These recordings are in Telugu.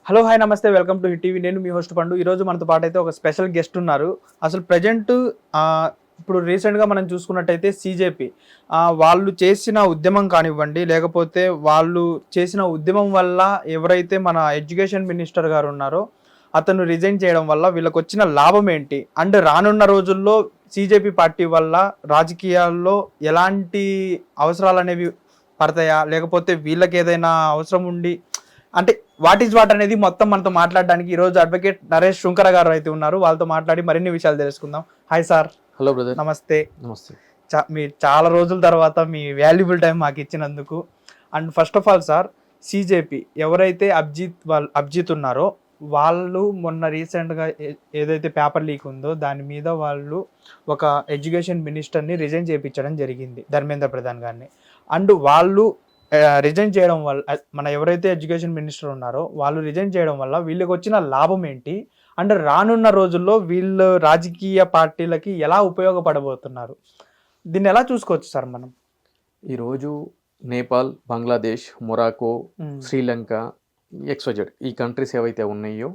హలో హాయ్ నమస్తే వెల్కమ్ టు హిట్ టీవీ. నేను మీ హోస్ట్ పండు. ఈరోజు మనతో పాటు అయితే ఒక స్పెషల్ గెస్ట్ ఉన్నారు. అసలు ప్రజెంట్ ఇప్పుడు రీసెంట్గా మనం చూసుకున్నట్టయితే సీజేపీ వాళ్ళు చేసిన ఉద్యమం కానివ్వండి, లేకపోతే వాళ్ళు చేసిన ఉద్యమం వల్ల ఎవరైతే మన ఎడ్యుకేషన్ మినిస్టర్ గారు ఉన్నారో అతను రిజైన్ చేయడం వల్ల వీళ్ళకి వచ్చిన లాభం ఏంటి, అండ్ రానున్న రోజుల్లో సీజేపీ పార్టీ వల్ల రాజకీయాల్లో ఎలాంటి అవసరాలు అనేవి పడతాయా, లేకపోతే వీళ్ళకి ఏదైనా అవసరం ఉండి అంటే వాట్ ఈజ్ వాట్ అనేది మొత్తం మనతో మాట్లాడడానికి ఈరోజు అడ్వకేట్ నరేష్ శుంకర గారు అయితే ఉన్నారు. వాళ్ళతో మాట్లాడి మరిన్ని విషయాలు తెలుసుకుందాం. Hi sir. Hello brother. నమస్తే. నమస్తే. మీరు చాలా రోజుల తర్వాత మీ వాల్యుబుల్ టైం మాకు ఇచ్చినందుకు. And first of all sir, CJP ఎవరైతే అభిజిత్ ఉన్నారో వాళ్ళు మొన్న రీసెంట్గా ఏదైతే పేపర్ లీక్ ఉందో దాని మీద వాళ్ళు ఒక ఎడ్యుకేషన్ మినిస్టర్ని రిజైన్ చేయించడం జరిగింది, ధర్మేంద్ర ప్రధాన్ గారిని. అండ్ వాళ్ళు రిజైన్ చేయడం వల్ల, మన ఎవరైతే ఎడ్యుకేషన్ మినిస్టర్ ఉన్నారో వాళ్ళు రిజైన్ చేయడం వల్ల వీళ్ళకి వచ్చిన లాభం ఏంటి, అండ్ రానున్న రోజుల్లో వీళ్ళు రాజకీయ పార్టీలకి ఎలా ఉపయోగపడబోతున్నారు, దీన్ని ఎలా చూసుకోవచ్చు సార్ మనం? ఈరోజు నేపాల్, బంగ్లాదేశ్, మొరాకో, శ్రీలంక, ఎక్స్వైజెడ్ ఈ కంట్రీస్ ఏవైతే ఉన్నాయో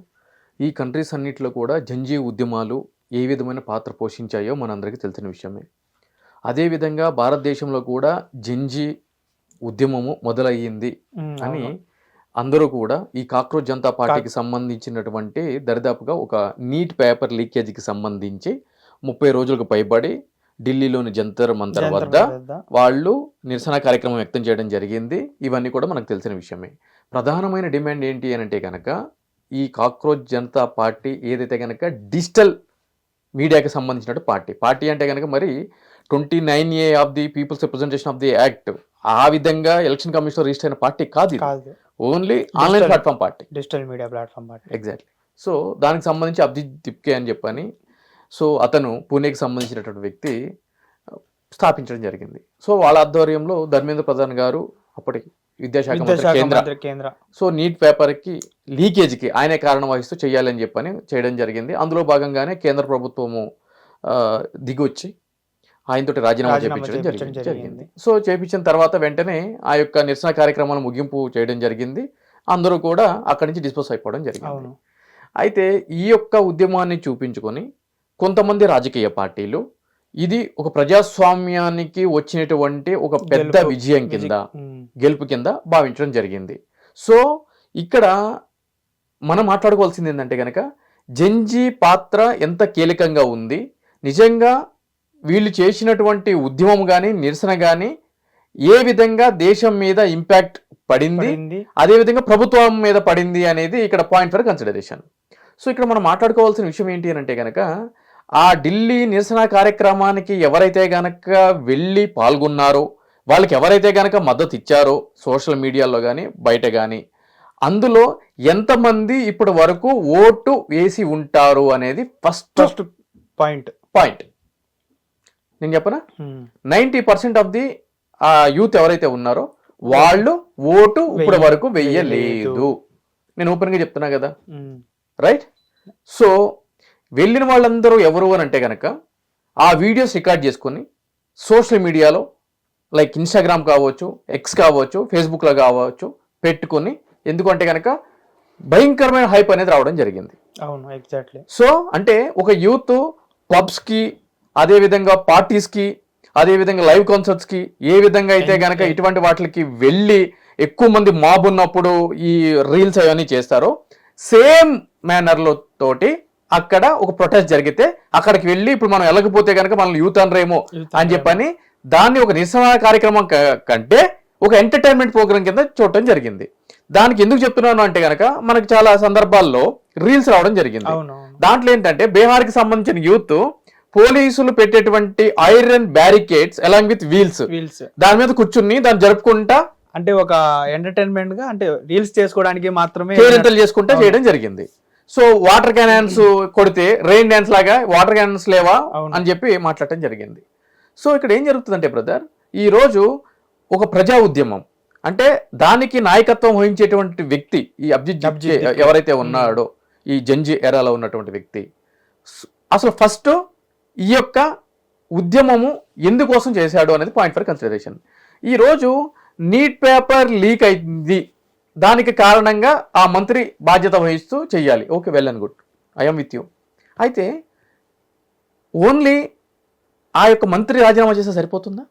ఈ కంట్రీస్ అన్నింటిలో కూడా జంజీ ఉద్యమాలు ఏ విధమైన పాత్ర పోషించాయో మనందరికీ తెలిసిన విషయమే. అదేవిధంగా భారతదేశంలో కూడా జంజీ ఉద్యమము మొదలయ్యింది అని అందరూ కూడా ఈ కాక్రోచ్ జనతా పార్టీకి సంబంధించినటువంటి దరిదాపుగా ఒక నీట్ పేపర్ లీకేజీకి సంబంధించి 30 రోజులకు పైబడి ఢిల్లీలోని జంతర్ మంతర్ వద్ద వాళ్ళు నిరసన కార్యక్రమం వ్యక్తం చేయడం జరిగింది. ఇవన్నీ కూడా మనకు తెలిసిన విషయమే. ప్రధానమైన డిమాండ్ ఏంటి అని అంటే కనుక ఈ కాక్రోచ్ జనతా పార్టీ ఏదైతే కనుక డిజిటల్ మీడియాకి సంబంధించిన పార్టీ అంటే కనుక మరి 29A of the peoples representation of the act ఆ విధంగా ఎలక్షన్ కమిషన్ రిజిస్టర్ అయిన పార్టీ కాదు, only online platform party, digital media platform party. Exactly. So దానికి సంబంధించి అభిజిత్ తిప్కే అని చెప్పని సో అతను పూణేకి సంబంధించినటువంటి వ్యక్తి స్థాపించడం జరిగింది. సో వాళ్ళ ఆధ్వర్యంలో ధర్మేంద్ర ప్రధాన్ గారు అప్పటికి విద్యాశాఖ మంత్రి కేంద్ర సో నీట్ పేపర్కి లీకేజీకి ఆయనే కారణం వహిస్తూ చేయాలని చెప్పని చేయడం జరిగింది. అందులో భాగంగానే కేంద్ర ప్రభుత్వము దిగొచ్చి ఆయనతోటి రాజీనామా చేయించడం జరిగింది. సో చేయించిన తర్వాత వెంటనే ఆ యొక్క నిరసన కార్యక్రమాలను ముగింపు చేయడం జరిగింది. అందరూ కూడా అక్కడి నుంచి డిస్పోజ్ అయిపోవడం జరిగింది. అయితే ఈ యొక్క ఉద్యమాన్ని చూపించుకొని కొంతమంది రాజకీయ పార్టీలు ఇది ఒక ప్రజాస్వామ్యానికి వచ్చినటువంటి ఒక పెద్ద విజయం కింద, గెలుపు కింద భావించడం జరిగింది. సో ఇక్కడ మనం మాట్లాడుకోవాల్సింది ఏంటంటే కనుక జంజీ పాత్ర ఎంత కీలకంగా ఉంది, నిజంగా వీళ్ళు చేసినటువంటి ఉద్యమం కానీ నిరసన కానీ ఏ విధంగా దేశం మీద ఇంపాక్ట్ పడింది, అదేవిధంగా ప్రభుత్వం మీద పడింది అనేది ఇక్కడ పాయింట్ ఫర్ కన్సిడరేషన్. సో ఇక్కడ మనం మాట్లాడుకోవాల్సిన విషయం ఏంటి అని అంటే కనుక ఆ ఢిల్లీ నిరసన కార్యక్రమానికి ఎవరైతే గనక వెళ్ళి పాల్గొన్నారో, వాళ్ళకి ఎవరైతే గనక మద్దతు ఇచ్చారో సోషల్ మీడియాలో కానీ బయట కానీ, అందులో ఎంతమంది ఇప్పటి వరకు ఓటు వేసి ఉంటారు అనేది ఫస్ట్ పాయింట్ నేను చెప్పనా. 90% ఆఫ్ ది యూత్ ఎవరైతే ఉన్నారో వాళ్ళు ఓటు ఇప్పటి వరకు వెయ్యలేదు. నేను ఓపెన్గా చెప్తున్నా కదా, రైట్. సో వెళ్ళిన వాళ్ళందరూ ఎవరు అని అంటే కనుక ఆ వీడియోస్ రికార్డ్ చేసుకొని సోషల్ మీడియాలో లైక్ ఇన్స్టాగ్రామ్ కావచ్చు, ఎక్స్ కావచ్చు, ఫేస్బుక్లో కావచ్చు పెట్టుకొని, ఎందుకంటే కనుక భయంకరమైన హైప్ అనేది రావడం జరిగింది. అవును, ఎగ్జాక్ట్లీ. సో అంటే ఒక యూత్ పబ్స్కి, అదేవిధంగా పార్టీస్కి, అదేవిధంగా లైవ్ కాన్సర్ట్స్కి ఏ విధంగా అయితే కనుక ఇటువంటి వాటికి వెళ్ళి ఎక్కువ మంది మాబ్ ఉన్నప్పుడు ఈ రీల్స్ అవన్నీ చేస్తారో సేమ్ మేనర్లో తోటి అక్కడ ఒక ప్రొటెస్ట్ జరిగితే అక్కడికి వెళ్ళి ఇప్పుడు మనం వెళ్ళకపోతే కనుక మనల్ని యూత్ అనరేమో అని చెప్పని దాన్ని ఒక నిరసన కార్యక్రమం కంటే ఒక ఎంటర్టైన్మెంట్ ప్రోగ్రామ్ కింద చూడటం జరిగింది. దానికి ఎందుకు చెప్తున్నాను అంటే కనుక మనకు చాలా సందర్భాల్లో రీల్స్ రావడం జరిగింది. దాంట్లో ఏంటంటే బీహార్కి సంబంధించిన యూత్ పోలీసులు పెట్టేటువంటి iron barricades along with wheels దాని మీద కూర్చుని దాన్ని జరుపుకుంటా, అంటే ఒక ఎంటర్టైన్మెంట్ గా, అంటే రీల్స్ చేసుకోవడానికి మాత్రమే చేసుకుంటా చేయడం జరిగింది. సో వాటర్ క్యానన్స్ కొడితే రెయిన్ డాన్స్ లాగా వాటర్ క్యానన్స్ లేవా అని చెప్పి మాట్లాడటం జరిగింది. సో ఇక్కడ ఏం జరుగుతుందంటే బ్రదర్, ఈ రోజు ఒక ప్రజా ఉద్యమం అంటే దానికి నాయకత్వం వహించేటువంటి వ్యక్తి ఈ అభిజిత్ ఎవరైతే ఉన్నాడో ఈ జంజీ ఎరాలో ఉన్నటువంటి వ్యక్తి, అసలు ఫస్ట్ ఈ యొక్క ఉద్యమము ఎందుకోసం చేశాడు అనేది పాయింట్ ఫర్ కన్సిడరేషన్. ఈరోజు నీట్ పేపర్ లీక్ అయింది దానికి కారణంగా ఆ మంత్రి బాధ్యత వహిస్తూ చెయ్యాలి. Okay, well and good, I'm with you. అయితే ఓన్లీ ఆ యొక్క మంత్రి రాజీనామా చేస్తే సరిపోతుందా?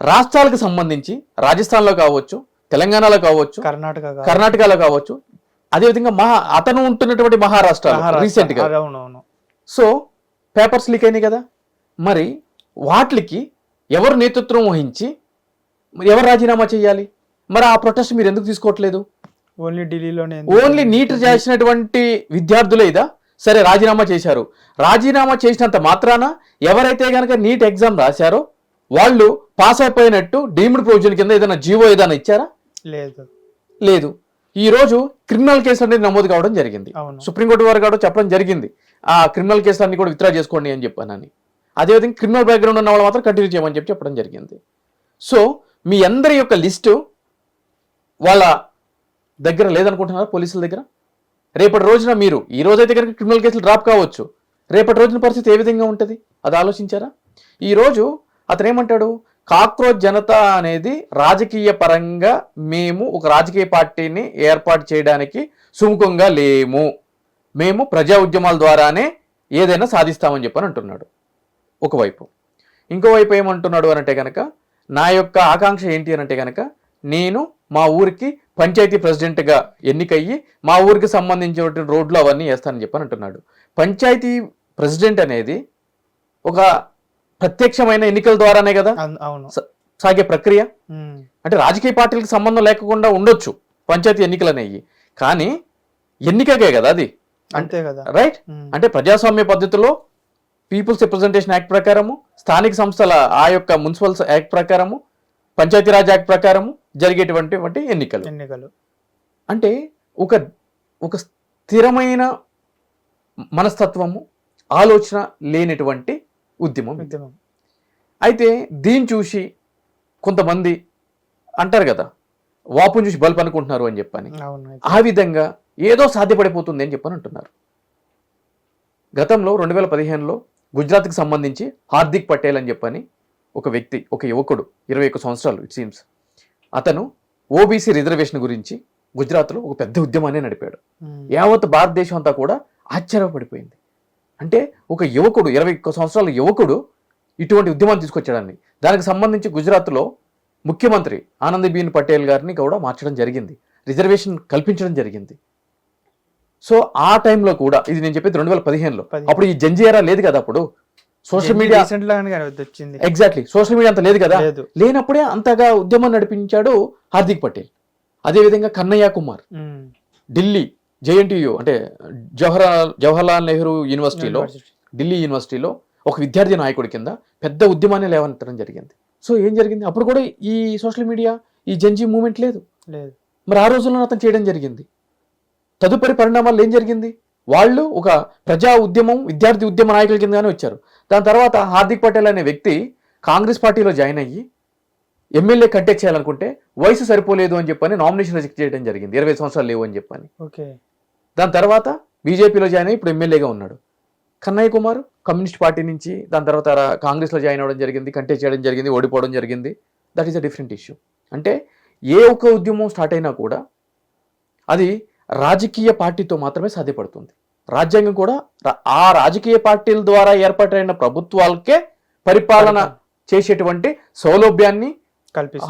రాష్ట్రాలకు సంబంధించి రాజస్థాన్లో కావచ్చు, తెలంగాణలో కావచ్చు, కర్ణాటకలో కావచ్చు, అదేవిధంగా అతను ఉంటున్నటువంటి మహారాష్ట్ర రీసెంట్గా. సో పేపర్స్ లీక్ అయినాయి కదా, మరి వాటికి ఎవరు నేతృత్వం వహించి ఎవరు రాజీనామా చేయాలి? మరి ఆ ప్రొటెస్ట్ మీరు ఎందుకు తీసుకోవట్లేదు? ఓన్లీ ఢిల్లీలోనే, ఓన్లీ నీట్ చేసినటువంటి విద్యార్థులే ఇదా? సరే, రాజీనామా చేశారు. రాజీనామా చేసినంత మాత్రాన ఎవరైతే కనుక నీట్ ఎగ్జామ్ రాశారో వాళ్ళు పాస్ అయిపోయినట్టు డీమ్డ్ ప్రొవిజన్ కింద ఏదైనా జీవో ఏదైనా ఇచ్చారా? లేదు. ఈ రోజు క్రిమినల్ కేసు అనేది నమోదు కావడం జరిగింది. సుప్రీంకోర్టు వారు కూడా చెప్పడం జరిగింది, ఆ క్రిమినల్ కేసులన్నీ కూడా విత్డ్రా చేసుకోండి అని చెప్పానని. అదేవిధంగా క్రిమినల్ బ్యాక్గ్రౌండ్ ఉన్న వాళ్ళు మాత్రం కంటిన్యూ చేయమని చెప్పడం జరిగింది. సో మీ అందరి యొక్క లిస్టు వాళ్ళ దగ్గర లేదనుకుంటున్నారా? పోలీసుల దగ్గర. రేపటి రోజున మీరు ఈ రోజైతే కనుక క్రిమినల్ కేసులు డ్రాప్ కావచ్చు, రేపటి రోజున పరిస్థితి ఏ విధంగా ఉంటుంది అది ఆలోచించారా? ఈరోజు అతను ఏమంటాడు, కాక్రోచ్ జనతా అనేది రాజకీయ పరంగా మేము ఒక రాజకీయ పార్టీని ఏర్పాటు చేయడానికి సుముఖంగా లేము, మేము ప్రజా ఉద్యమాల ద్వారానే ఏదైనా సాధిస్తామని చెప్పని అంటున్నాడు ఒకవైపు. ఇంకోవైపు ఏమంటున్నాడు అనంటే కనుక, నా యొక్క ఆకాంక్ష ఏంటి అనంటే కనుక, నేను మా ఊరికి పంచాయతీ ప్రెసిడెంట్గా ఎన్నికయ్యి మా ఊరికి సంబంధించినటువంటి రోడ్లు అవన్నీ వేస్తానని చెప్పని అంటున్నాడు. పంచాయతీ ప్రెసిడెంట్ అనేది ఒక ప్రత్యక్షమైన ఎన్నికల ద్వారానే కదా సాగే ప్రక్రియ. అంటే రాజకీయ పార్టీలకు సంబంధం లేకుండా ఉండొచ్చు పంచాయతీ ఎన్నికలు అనేవి, కానీ ఎన్నికకే కదా అది, అంతే కదా, రైట్? అంటే ప్రజాస్వామ్య పద్ధతిలో పీపుల్స్ రిప్రజెంటేషన్ యాక్ట్ ప్రకారము, స్థానిక సంస్థల ఆ యొక్క మున్సిపల్ యాక్ట్ ప్రకారము, పంచాయతీరాజ్ యాక్ట్ ప్రకారము జరిగేటువంటి ఎన్నికలు. అంటే ఒక స్థిరమైన మనస్తత్వము, ఆలోచన లేనటువంటి ఉద్యమం. అయితే దీన్ని చూసి కొంతమంది అంటారు కదా, వాపుని చూసి బల్బ్ అనుకుంటున్నారు అని చెప్పని, ఆ విధంగా ఏదో సాధ్యపడిపోతుంది అని చెప్పని అంటున్నారు. గతంలో 2015లో గుజరాత్కి సంబంధించి హార్దిక్ పటేల్ అని చెప్పని ఒక వ్యక్తి, ఒక యువకుడు, 21 సంవత్సరాలు ఇట్ సీమ్స్, అతను ఓబీసీ రిజర్వేషన్ గురించి గుజరాత్లో ఒక పెద్ద ఉద్యమాన్ని నడిపాడు. యావత్ భారతదేశం అంతా కూడా ఆశ్చర్యపడిపోయింది. అంటే ఒక యువకుడు, 21 సంవత్సరాల యువకుడు ఇటువంటి ఉద్యమాన్ని తీసుకొచ్చాడని. దానికి సంబంధించి గుజరాత్లో ముఖ్యమంత్రి ఆనందీబెన్ పటేల్ గారిని కూడా మార్చడం జరిగింది, రిజర్వేషన్ కల్పించడం జరిగింది. సో ఆ టైంలో కూడా, ఇది నేను చెప్పేది 2015లో, అప్పుడు ఈ జంజీరా లేదు కదా, అప్పుడు social media exactly social media అంత లేదు కదా, లేనప్పుడే అంతగా ఉద్యమం నడిపించాడు హార్దిక్ పటేల్. అదేవిధంగా కన్నయ్య కుమార్ ఢిల్లీ జేఎన్టీయూ అంటే జవహర్లాల్ నెహ్రూ యూనివర్సిటీలో, ఢిల్లీ యూనివర్సిటీలో ఒక విద్యార్థి నాయకుడి కింద పెద్ద ఉద్యమాన్ని లేవనెత్తడం జరిగింది. సో ఏం జరిగింది, అప్పుడు కూడా ఈ సోషల్ మీడియా, ఈ జంజీ మూవ్మెంట్ లేదు. మరి ఆ రోజుల్లో అతను చేయడం జరిగింది. తదుపరి పరిణామాల్లో ఏం జరిగింది, వాళ్ళు ఒక ప్రజా ఉద్యమం, విద్యార్థి ఉద్యమ నాయకుల కిందగానే వచ్చారు. దాని తర్వాత హార్దిక్ పటేల్ అనే వ్యక్తి కాంగ్రెస్ పార్టీలో జాయిన్ అయ్యి ఎమ్మెల్యే కంటెక్ట్ చేయాలనుకుంటే వయసు సరిపోలేదు అని చెప్పని నామినేషన్ రిజెక్ట్ చేయడం జరిగింది, 20 సంవత్సరాలు లేవు అని చెప్పని. దాని తర్వాత బీజేపీలో జాయిన్ అయ్యి ఇప్పుడు ఎమ్మెల్యేగా ఉన్నాడు. కన్నయ్య కుమార్ కమ్యూనిస్ట్ పార్టీ నుంచి దాని తర్వాత కాంగ్రెస్లో జాయిన్ అవ్వడం జరిగింది, కంటెక్ట్ చేయడం జరిగింది, ఓడిపోవడం జరిగింది. That is a different issue. అంటే ఏ ఒక్క ఉద్యమం స్టార్ట్ అయినా కూడా అది రాజకీయ పార్టీతో మాత్రమే సాధ్యపడుతుంది. రాజ్యాంగం కూడా ఆ రాజకీయ పార్టీల ద్వారా ఏర్పాటైన ప్రభుత్వాలకే పరిపాలన చేసేటువంటి సౌలభ్యాన్ని,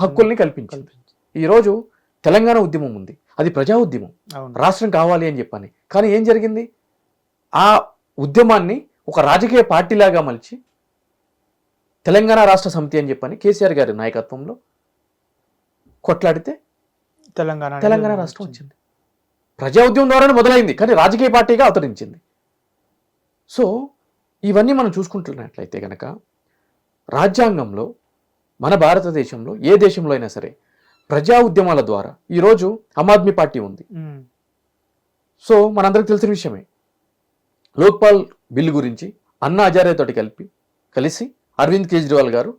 హక్కుల్ని కల్పించింది. ఈరోజు తెలంగాణ ఉద్యమం ఉంది, అది ప్రజా ఉద్యమం, రాష్ట్రం కావాలి అని చెప్పని. కానీ ఏం జరిగింది, ఆ ఉద్యమాన్ని ఒక రాజకీయ పార్టీలాగా మలిచి తెలంగాణ రాష్ట్ర సమితి అని చెప్పని కేసీఆర్ గారి నాయకత్వంలో కొట్లాడితే తెలంగాణ రాష్ట్రం వచ్చింది. ప్రజా ఉద్యమం ద్వారానే మొదలైంది, కానీ రాజకీయ పార్టీగా అవతరించింది. సో ఇవన్నీ మనం చూసుకుంటున్నట్లయితే కనుక రాజ్యాంగంలో మన భారతదేశంలో ఏ దేశంలో అయినా సరే ప్రజా ఉద్యమాల ద్వారా, ఈరోజు ఆమ్ ఆద్మీ పార్టీ ఉంది. సో మనందరికి తెలిసిన విషయమే, లోక్పాల్ బిల్లు గురించి అన్నా హజారే తోటి కలిసి అరవింద్ కేజ్రీవాల్ గారు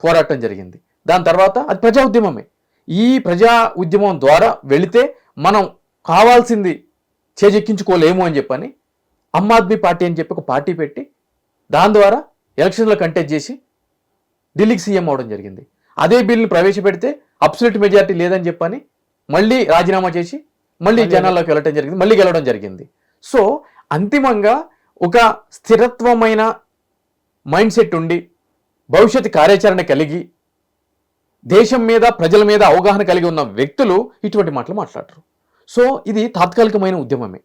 పోరాటం జరిగింది. దాని తర్వాత అది ప్రజా ఉద్యమమే. ఈ ప్రజా ఉద్యమం ద్వారా వెళితే మనం కావాల్సింది చేజెక్కించుకోలేము అని చెప్పని ఆమ్ ఆద్మీ పార్టీ అని చెప్పి ఒక పార్టీ పెట్టి దాని ద్వారా ఎలక్షన్లో కంటెస్ట్ చేసి ఢిల్లీకి సీఎం అవడం జరిగింది. అదే బిల్లుని ప్రవేశపెడితే అబ్సల్యూట్ మెజారిటీ లేదని చెప్పని మళ్ళీ రాజీనామా చేసి మళ్ళీ జనాల్లోకి వెళ్ళటం జరిగింది, మళ్ళీ గెలవడం జరిగింది. సో అంతిమంగా ఒక స్థిరత్వమైన మైండ్ సెట్ ఉండి భవిష్యత్ కార్యాచరణ కలిగి దేశం మీద ప్రజల మీద అవగాహన కలిగి ఉన్న వ్యక్తులు ఇటువంటి మాటలు మాట్లాడరు. సో ఇది తాత్కాలికమైన ఉద్యమమే.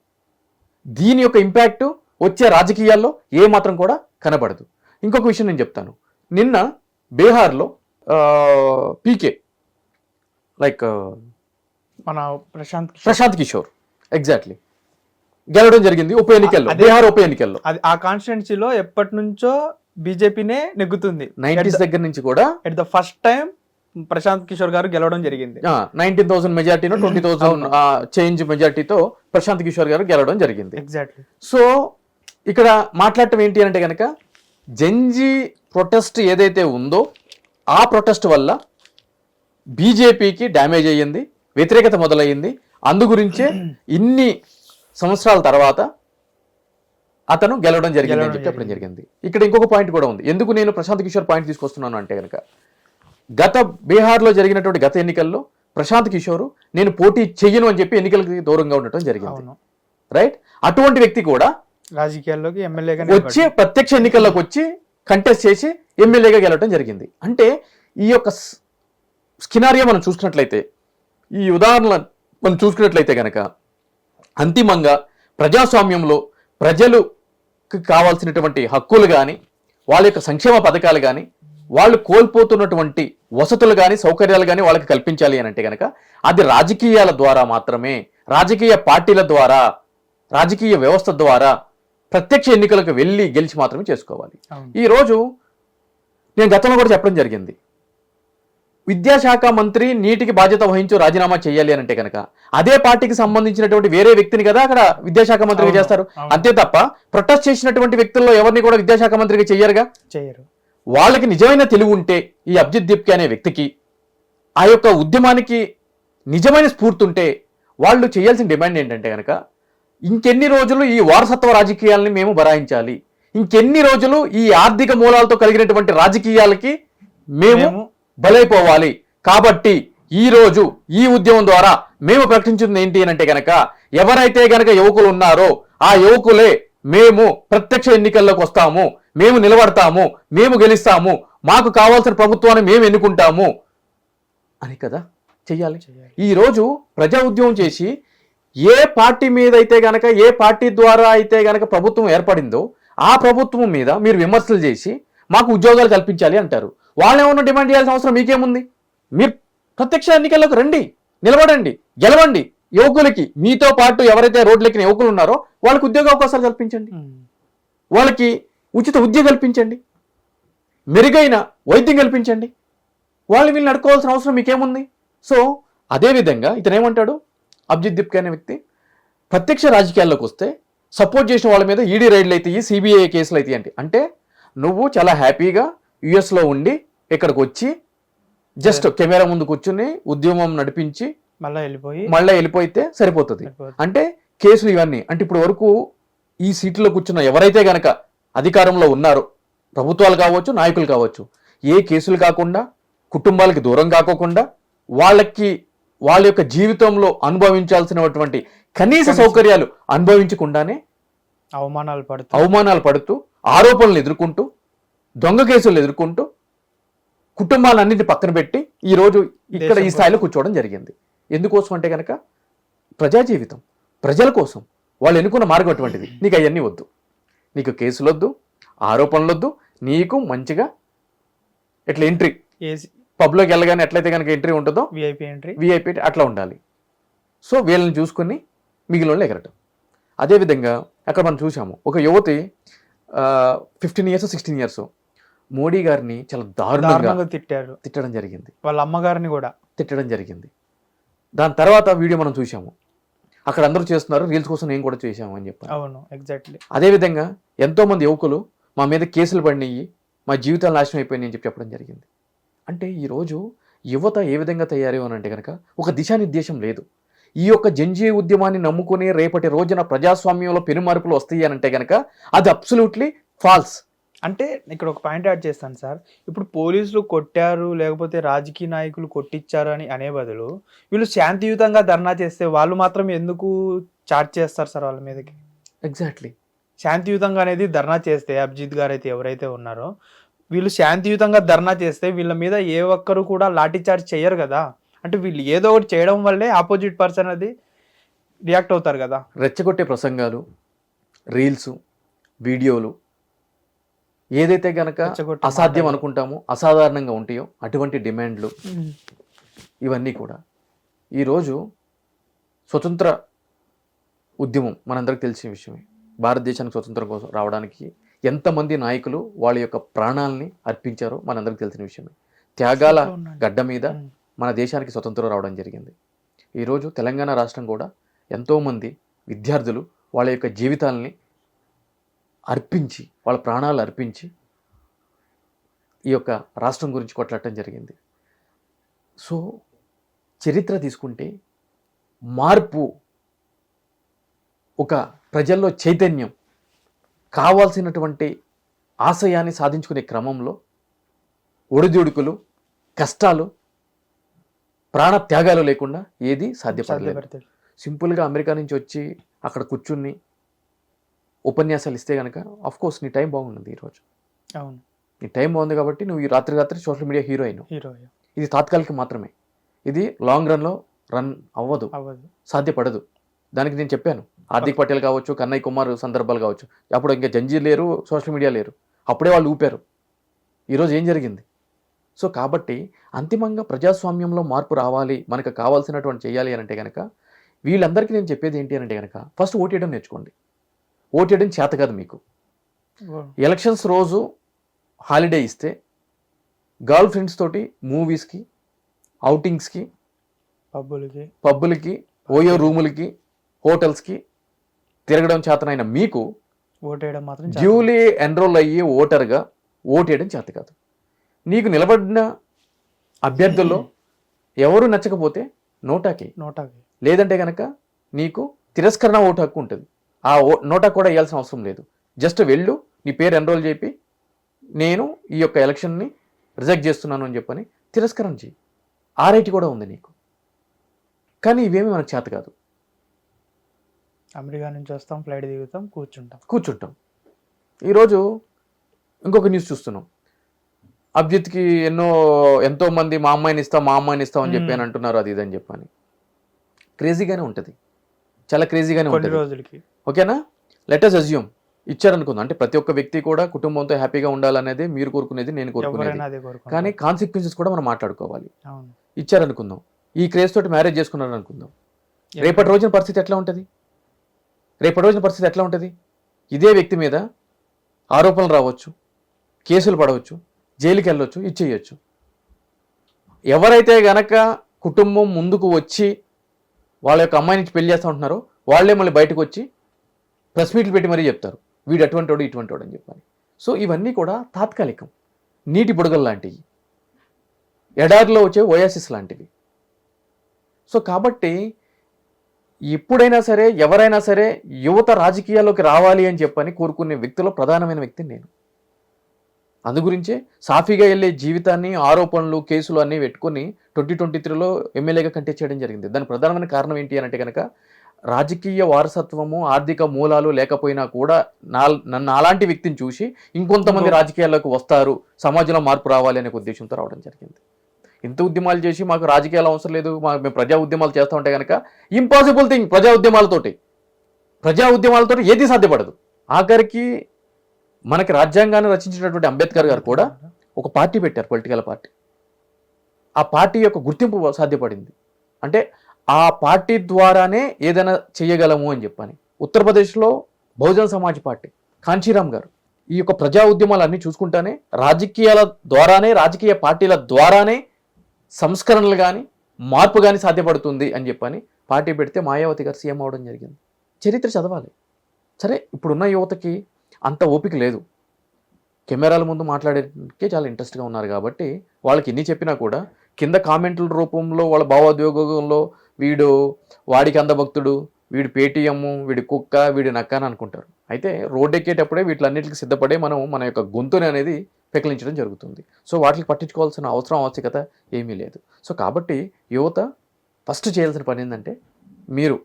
దీని యొక్క ఇంపాక్ట్ వచ్చే రాజకీయాల్లో ఏ మాత్రం కూడా కనబడదు. ఇంకొక విషయం నేను చెప్తాను. నిన్న బీహార్లో పీకే లైక్ మన ప్రశాంత్ కిషోర్ ఎగ్జాక్ట్లీ గెలవడం జరిగింది ఉప ఎన్నికల్లో, బీహార్ ఉప ఎన్నికల్లో. అది ఆ కాన్స్టిట్యున్సీలో ఎప్పటి నుంచో బీజేపీనే నెగ్గుతుంది. 90s దగ్గర నుంచి కూడా at the first time Prashant Kishor garu గెలవడం జరిగింది. 19,000 మెజార్టీనో 20,000 చేంజ్ మెజార్టీతో ప్రశాంత్ కిషోర్ గారు గెలవడం జరిగింది. ఎగ్జాక్ట్లీ. సో ఇక్కడ మాట్లాడటం ఏంటి అంటే కనుక జంజీ ప్రొటెస్ట్ ఏదైతే ఉందో ఆ ప్రొటెస్ట్ వల్ల బీజేపీకి డ్యామేజ్ అయ్యింది, వ్యతిరేకత మొదలయ్యింది. అందు గురించే ఇన్ని సంవత్సరాల తర్వాత అతను గెలవడం జరిగింది అని చెప్పడం జరిగింది. ఇక్కడ ఇంకొక పాయింట్ కూడా ఉంది. ఎందుకు నేను ప్రశాంత్ కిషోర్ పాయింట్ తీసుకొస్తున్నాను అంటే కనుక బీహార్లో జరిగినటువంటి గత ఎన్నికల్లో ప్రశాంత్ కిషోర్ నేను పోటీ చెయ్యను అని చెప్పి ఎన్నికలకి దూరంగా ఉండటం జరిగింది. రైట్. అటువంటి వ్యక్తి కూడా రాజకీయాల్లోకి ఎమ్మెల్యేగా వచ్చి ప్రత్యక్ష ఎన్నికల్లోకి వచ్చి కంటెస్ట్ చేసి ఎమ్మెల్యేగా గెలవడం జరిగింది. అంటే ఈ యొక్క స్కినారియో మనం చూసుకున్నట్లయితే, ఈ ఉదాహరణ మనం చూసుకున్నట్లయితే కనుక అంతిమంగా ప్రజాస్వామ్యంలో ప్రజలకు కావాల్సినటువంటి హక్కులు కానీ వాళ్ళ యొక్క సంక్షేమ పథకాలు కానీ వాళ్ళు కోల్పోతున్నటువంటి వసతులు కానీ సౌకర్యాలు కానీ వాళ్ళకి కల్పించాలి అని అంటే కనుక అది రాజకీయాల ద్వారా మాత్రమే, రాజకీయ పార్టీల ద్వారా, రాజకీయ వ్యవస్థ ద్వారా ప్రత్యక్ష ఎన్నికలకు వెళ్ళి గెలిచి మాత్రమే చేసుకోవాలి. ఈరోజు నేను గతంలో కూడా చెప్పడం జరిగింది, విద్యాశాఖ మంత్రి నీటికి బాధ్యత వహించు రాజీనామా చేయాలి అని అంటే కనుక అదే పార్టీకి సంబంధించినటువంటి వేరే వ్యక్తిని కదా అక్కడ విద్యాశాఖ మంత్రిగా చేస్తారు. అంతే తప్ప ప్రొటెస్ట్ చేసినటువంటి వ్యక్తుల్లో ఎవరిని కూడా విద్యాశాఖ మంత్రిగా చెయ్యరుగా. వాళ్ళకి నిజమైన తెలివి ఉంటే ఈ అభిజిత్ దీప్కే అనే వ్యక్తికి ఆ యొక్క ఉద్యమానికి నిజమైన స్ఫూర్తి ఉంటే వాళ్ళు చేయాల్సిన డిమాండ్ ఏంటంటే కనుక ఇంకెన్ని రోజులు ఈ వారసత్వ రాజకీయాలని మేము బరాయించాలి, ఇంకెన్ని రోజులు ఈ ఆర్థిక మూలాలతో కలిగినటువంటి రాజకీయాలకి మేము బలైపోవాలి. కాబట్టి ఈ రోజు ఈ ఉద్యమం ద్వారా మేము ప్రకటించింది ఏంటి అని అంటే కనుక ఎవరైతే గనక యువకులు ఉన్నారో ఆ యువకులే మేము ప్రత్యక్ష ఎన్నికల్లోకి వస్తాము, మేము నిలబడతాము, మేము గెలుస్తాము, మాకు కావాల్సిన ప్రభుత్వాన్ని మేము ఎన్నుకుంటాము అని కదా చెయ్యాలి. ఈరోజు ప్రజా ఉద్యమం చేసి ఏ పార్టీ మీద అయితే గనక, ఏ పార్టీ ద్వారా అయితే గనక ప్రభుత్వం ఏర్పడిందో ఆ ప్రభుత్వం మీద మీరు విమర్శలు చేసి మాకు ఉద్యోగాలు కల్పించాలి అంటారు. వాళ్ళేమన్నా డిమాండ్ చేయాల్సిన అవసరం మీకేముంది? మీరు ప్రత్యక్ష ఎన్నికల్లోకి రండి, నిలబడండి, గెలవండి. యువకులకి మీతో పాటు ఎవరైతే రోడ్లెక్కిన యువకులు ఉన్నారో వాళ్ళకి ఉద్యోగ అవకాశాలు కల్పించండి, వాళ్ళకి ఉచిత విద్య కల్పించండి, మెరుగైన వైద్యం కల్పించండి. వాళ్ళు వీళ్ళని అడుకోవాల్సిన అవసరం మీకేముంది? సో అదేవిధంగా ఇతను ఏమంటాడు, అభిజిత్ దీప్కే అనే వ్యక్తి ప్రత్యక్ష రాజకీయాల్లోకి వస్తే సపోర్ట్ చేసిన వాళ్ళ మీద ఈడీ రైడ్లు అయితే, సిబిఐ కేసులు అయితే అంటే నువ్వు చాలా హ్యాపీగా యుఎస్లో ఉండి ఇక్కడికి వచ్చి జస్ట్ కెమెరా ముందు కూర్చుని ఉద్యమం నడిపించి మళ్ళీ వెళ్ళిపోతే సరిపోతుంది. అంటే కేసులు ఇవన్నీ అంటే ఇప్పుడు వరకు ఈ సీట్లో కూర్చున్న ఎవరైతే గనక అధికారంలో ఉన్నారో, ప్రభుత్వాలు కావచ్చు, నాయకులు కావచ్చు, ఏ కేసులు కాకుండా, కుటుంబాలకి దూరం కాకోకుండా, వాళ్ళకి వాళ్ళ యొక్క జీవితంలో అనుభవించాల్సినటువంటి కనీస సౌకర్యాలు అనుభవించకుండానే అవమానాలు పడుతూ ఆరోపణలు ఎదుర్కొంటూ దొంగ కేసులు ఎదుర్కొంటూ కుటుంబాలన్నింటినీ పక్కన పెట్టి ఈరోజు ఇక్కడ ఈ స్థాయిలో కూర్చోవడం జరిగింది. ఎందుకోసం అంటే కనుక ప్రజా జీవితం, ప్రజల కోసం వాళ్ళు ఎన్నుకున్న మార్గం అటువంటిది. నీకు అవన్నీ వద్దు, నీకు కేసులు వద్దు, ఆరోపణలు వద్దు, నీకు మంచిగా ఎట్లా ఎంట్రీ పబ్లోకి వెళ్ళగానే ఎట్లయితే కనుక ఎంట్రీ ఉంటుందో విఐపీ అట్లా ఉండాలి. సో వీళ్ళని చూసుకుని మిగిలిన వాళ్ళు ఎగరటం. అదేవిధంగా అక్కడ మనం చూసాము ఒక యువతి 15 years 16 years మోడీ గారిని చాలా దారుణంగా తిట్టడం జరిగింది, వాళ్ళ అమ్మగారిని కూడా తిట్టడం జరిగింది. దాని తర్వాత వీడియో మనం చూసాము, అక్కడ అందరూ చేస్తున్నారు రీల్స్ కోసం నేను కూడా చేశాము అని చెప్పి. అవును, ఎగ్జాక్ట్లీ. అదేవిధంగా ఎంతో మంది యువకులు మా మీద కేసులు పడినాయి, మా జీవితాలు నాశనం అయిపోయినాయి అని చెప్పి చెప్పడం జరిగింది. అంటే ఈరోజు యువత ఏ విధంగా తయారు అని అంటే కనుక ఒక దిశానిర్దేశం లేదు. ఈ యొక్క జంజీ ఉద్యమాన్ని నమ్ముకుని రేపటి రోజున ప్రజాస్వామ్యంలో పెనుమార్పులు వస్తాయి అని అంటే కనుక అది అబ్సల్యూట్లీ ఫాల్స్. అంటే ఇక్కడ ఒక పాయింట్ యాడ్ చేస్తాను సార్. ఇప్పుడు పోలీసులు కొట్టారు, లేకపోతే రాజకీయ నాయకులు కొట్టిచ్చారు అని అనే బదులు, వీళ్ళు శాంతియుతంగా ధర్నా చేస్తే వాళ్ళు మాత్రం ఎందుకు చార్జ్ చేస్తారు సార్ వాళ్ళ మీదకి? ఎగ్జాక్ట్లీ. శాంతియుతంగా అనేది ధర్నా చేస్తే అభిజిత్ గారు అయితే ఎవరైతే ఉన్నారో, వీళ్ళు శాంతియుతంగా ధర్నా చేస్తే వీళ్ళ మీద ఏ ఒక్కరు కూడా లాఠీ చార్జ్ చేయరు కదా. అంటే వీళ్ళు ఏదో ఒకటి చేయడం వల్లే ఆపోజిట్ పర్సన్ అది రియాక్ట్ అవుతారు కదా. రెచ్చగొట్టే ప్రసంగాలు, రీల్స్, వీడియోలు ఏదైతే గనక రెచ్చగొట్టే అసాధ్యం మాటలు. అనుకుంటామో, అసాధారణంగా ఉంటాయో అటువంటి డిమాండ్లు ఇవన్నీ కూడా ఈరోజు స్వతంత్ర ఉద్యమం మనందరికి తెలిసిన విషయమే. భారతదేశానికి స్వతంత్రం కోసం రావడానికి ఎంతమంది నాయకులు వాళ్ళ యొక్క ప్రాణాలని అర్పించారో మనందరికి తెలిసిన విషయమే. త్యాగాల గడ్డ మీద మన దేశానికి స్వతంత్రం రావడం జరిగింది. ఈరోజు తెలంగాణ రాష్ట్రం కూడా ఎంతోమంది విద్యార్థులు వాళ్ళ యొక్క జీవితాలని అర్పించి, వాళ్ళ ప్రాణాలు అర్పించి ఈ యొక్క రాష్ట్రం గురించి కొట్లాడటం జరిగింది. సో చరిత్ర తీసుకుంటే మార్పు, ఒక ప్రజల్లో చైతన్యం, కావాల్సినటువంటి ఆశయాన్ని సాధించుకునే క్రమంలో ఒడిదుడుకులు, కష్టాలు, ప్రాణ త్యాగాలు లేకుండా ఏది సాధ్యపడలేదు. సింపుల్గా అమెరికా నుంచి వచ్చి అక్కడ కూర్చుని ఉపన్యాసాలు ఇస్తే కనుక కోర్స్ నీ టైం బాగుంది. ఈరోజు అవును, నీ టైం బాగుంది కాబట్టి నువ్వు ఈ రాత్రి సోషల్ మీడియా హీరో అయినావు. ఇది తాత్కాలికం మాత్రమే. ఇది లాంగ్ రన్లో రన్ అవ్వదు, సాధ్యపడదు. దానికి నేను చెప్పాను. హార్దిక్ పటేల్ కావచ్చు, కన్నయ్య కుమార్ సందర్భాలు కావచ్చు. అప్పుడు ఇంకా జంజీర్ లేరు, సోషల్ మీడియా లేరు. అప్పుడే వాళ్ళు ఊపారు. ఈరోజు ఏం జరిగింది? సో కాబట్టి అంతిమంగా ప్రజాస్వామ్యంలో మార్పు రావాలి, మనకు కావాల్సినటువంటి చేయాలి అని అంటే కనుక వీళ్ళందరికీ నేను చెప్పేది ఏంటి అని అంటే కనుక ఫస్ట్ ఓటేయడం నేర్చుకోండి. ఓటేయడం చేత కాదు మీకు. ఎలక్షన్స్ రోజు హాలిడే ఇస్తే గర్ల్ ఫ్రెండ్స్ తోటి మూవీస్కి, అవుటింగ్స్కి, పబ్బులకి, ఓయో రూములకి, హోటల్స్కి తిరగడం చేతనైన మీకు ఓటేయడం మాత్రం డ్యూలీ ఎన్రోల్ అయ్యి ఓటర్గా ఓటేయడం చేత కాదు. నీకు నిలబడిన అభ్యర్థుల్లో ఎవరు నచ్చకపోతే నోటాకి, లేదంటే కనుక నీకు తిరస్కరణ ఓటు హక్కు ఉంటుంది. ఆ నోటా కూడా వేయాల్సిన అవసరం లేదు. జస్ట్ వెళ్ళు, నీ పేరు ఎన్రోల్ చేపి నేను ఈ యొక్క ఎలక్షన్ని రిజెక్ట్ చేస్తున్నాను అని చెప్పని తిరస్కరణ చేయి. ఆ రైట్ కూడా ఉంది నీకు. కానీ ఇవేమీ మనకు చేత కాదు. అమెరికా నుంచి వస్తాం, ఫ్లైట్ దిగుతాం, కూర్చుంటాం. ఈరోజు ఇంకొక న్యూస్ చూస్తున్నాం. అభిజిత్కి ఎంతో మంది మా అమ్మాయిని ఇస్తాం అని చెప్పి అని అంటున్నారు, అది ఇదని చెప్పని. క్రేజీగానే ఉంటుంది, చాలా క్రేజీగానే ఉంటుంది రోజులకి. ఓకేనా, లెట్ అస్ అజ్యూమ్ ఇచ్చారనుకుందాం. అంటే ప్రతి ఒక్క వ్యక్తి కూడా కుటుంబంతో హ్యాపీగా ఉండాలనేది మీరు కోరుకునేది, నేను కోరుకునేది. కానీ కాన్సిక్వెన్సెస్ కూడా మనం మాట్లాడుకోవాలి. ఇచ్చారనుకుందాం, ఈ క్రేజ్ తోటి మ్యారేజ్ చేసుకున్నారు అనుకుందాం. రేపటి రోజున పరిస్థితి ఎట్లా ఉంటుంది? ఇదే వ్యక్తి మీద ఆరోపణలు రావచ్చు, కేసులు పడవచ్చు, జైలుకి వెళ్ళొచ్చు, ఇచ్చేయచ్చు. ఎవరైతే గనక కుటుంబం ముందుకు వచ్చి వాళ్ళ యొక్క అమ్మాయి నుంచి పెళ్లి చేస్తూ ఉంటున్నారో వాళ్ళే మళ్ళీ బయటకు వచ్చి ప్రెస్ మీట్లు పెట్టి మరీ చెప్తారు, వీడు అటువంటి వాడు, ఇటువంటి వాడు అని చెప్పని. సో ఇవన్నీ కూడా తాత్కాలికం, నీటి బుడగలు లాంటివి, ఎడారిలో వచ్చే ఓయాసిస్ లాంటివి. సో కాబట్టి ఎప్పుడైనా సరే, ఎవరైనా సరే యువత రాజకీయాల్లోకి రావాలి అని చెప్పని కోరుకునే వ్యక్తిలో ప్రధానమైన వ్యక్తిని నేను. అందుగురించే సాఫీగా వెళ్ళే జీవితాన్ని, ఆరోపణలు, కేసులు అన్నీ పెట్టుకుని 2023లో ఎమ్మెల్యేగా కంటెస్ట్ చేయడం జరిగింది. దాని ప్రధానమైన కారణం ఏంటి అని అంటే కనుక రాజకీయ వారసత్వము, ఆర్థిక మూలాలు లేకపోయినా కూడా నన్ను అలాంటి వ్యక్తిని చూసి ఇంకొంతమంది రాజకీయాల్లోకి వస్తారు, సమాజంలో మార్పు రావాలి అనే ఉద్దేశంతో రావడం జరిగింది. ఇంత ఉద్యమాలు చేసి మాకు రాజకీయాలు అవసరం లేదు, మేము ప్రజా ఉద్యమాలు చేస్తూ ఉంటే కనుక ఇంపాసిబుల్ థింగ్. ప్రజా ఉద్యమాలతోటి ఏది సాధ్యపడదు. ఆఖరికి మనకి రాజ్యాంగాన్ని రచించినటువంటి అంబేద్కర్ గారు కూడా ఒక పార్టీ పెట్టారు, పొలిటికల్ పార్టీ. ఆ పార్టీ యొక్క గుర్తింపు సాధ్యపడింది అంటే ఆ పార్టీ ద్వారానే ఏదైనా చేయగలము అని చెప్పని. ఉత్తరప్రదేశ్లో బహుజన్ సమాజ్ పార్టీ, కాంచీరామ్ గారు ఈ యొక్క ప్రజా ఉద్యమాలన్నీ చూసుకుంటానే రాజకీయాల ద్వారానే, రాజకీయ పార్టీల ద్వారానే సంస్కరణలు కానీ, మార్పు కానీ సాధ్యపడుతుంది అని చెప్పని పార్టీ పెడితే మాయావతి గారు సీఎం అవడం జరిగింది. చరిత్ర చదవాలి. సరే, ఇప్పుడున్న యువతకి అంత ఓపిక లేదు, కెమెరాల ముందు మాట్లాడేకే చాలా ఇంట్రెస్ట్గా ఉన్నారు కాబట్టి వాళ్ళకి ఎన్ని చెప్పినా కూడా కింద కామెంట్ల రూపంలో వాళ్ళ భావోద్వేగంలో వాడికి అందభక్తుడు, వీడు పేటీఎం, వీడి కుక్క, వీడి నక్క అని అనుకుంటారు. అయితే రోడ్ ఎక్కేటప్పుడే వీటిలన్నిటికి సిద్ధపడే మనం మన యొక్క గొంతుని అనేది పెకిలించడం జరుగుతుంది. సో వాటికి పట్టించుకోవాల్సిన అవసరం ఆవశ్యకత ఏమీ లేదు. సో కాబట్టి యువత ఫస్ట్ చేయాల్సిన పని ఏంటంటే మీరు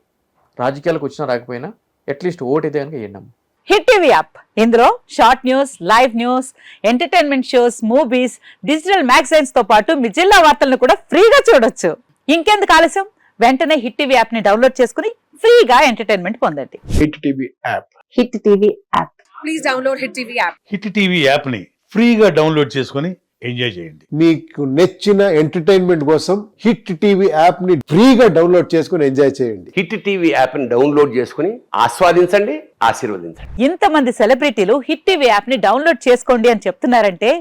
రాజకీయాలకు వచ్చినా రాకపోయినా అట్లీస్ట్ ఓటైతే కనుక వేయండి. హిట్ టీవీ యాప్ ఇందులో short news, live news, entertainment shows, movies, digital magazines తో పాటు మీ జిల్లా వార్తలను కూడా ఫ్రీగా చూడొచ్చు. ఇంకెందుకు ఆలస్యం, వెంటనే హిట్ టీవీ యాప్ ని డౌన్లోడ్ చేసుకుని ఫ్రీగా ఎంటర్టైన్మెంట్ పొందండి. Hit TV app. Hit TV app. Please download hit TV app. Hit TV యాప్ని ఫ్రీగా డౌన్లోడ్ చేసుకొని ఎంజాయ్ చేయండి. మీకు నచ్చిన ఎంటర్టైన్మెంట్ కోసం హిట్ టీవీ యాప్ ని ఫ్రీగా డౌన్లోడ్ చేసుకొని ఎంజాయ్ చేయండి. హిట్ టీవీ యాప్ని డౌన్లోడ్ చేసుకుని ఆస్వాదించండి, ఆశీర్వదించండి. ఇంతమంది సెలబ్రిటీలు హిట్ టీవీ యాప్ ని డౌన్లోడ్ చేసుకోండి అని చెప్తున్నారంటే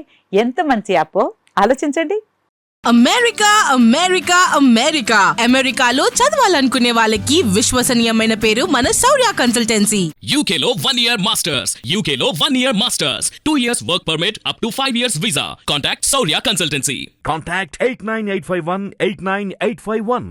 ఎంత మంచి యాప్ ఆలోచించండి. అమెరికా అమెరికా అమెరికా అమెరికాలో చదవాలనుకునే వాళ్ళకి విశ్వసనీయమైన పేరు మన శౌర్య consultancy. UK Law 1 Year Masters. UK Law 1 Year Masters. 2 years work permit up to 5 years visa. Contact Saurya Consultancy. Contact 89851 89851.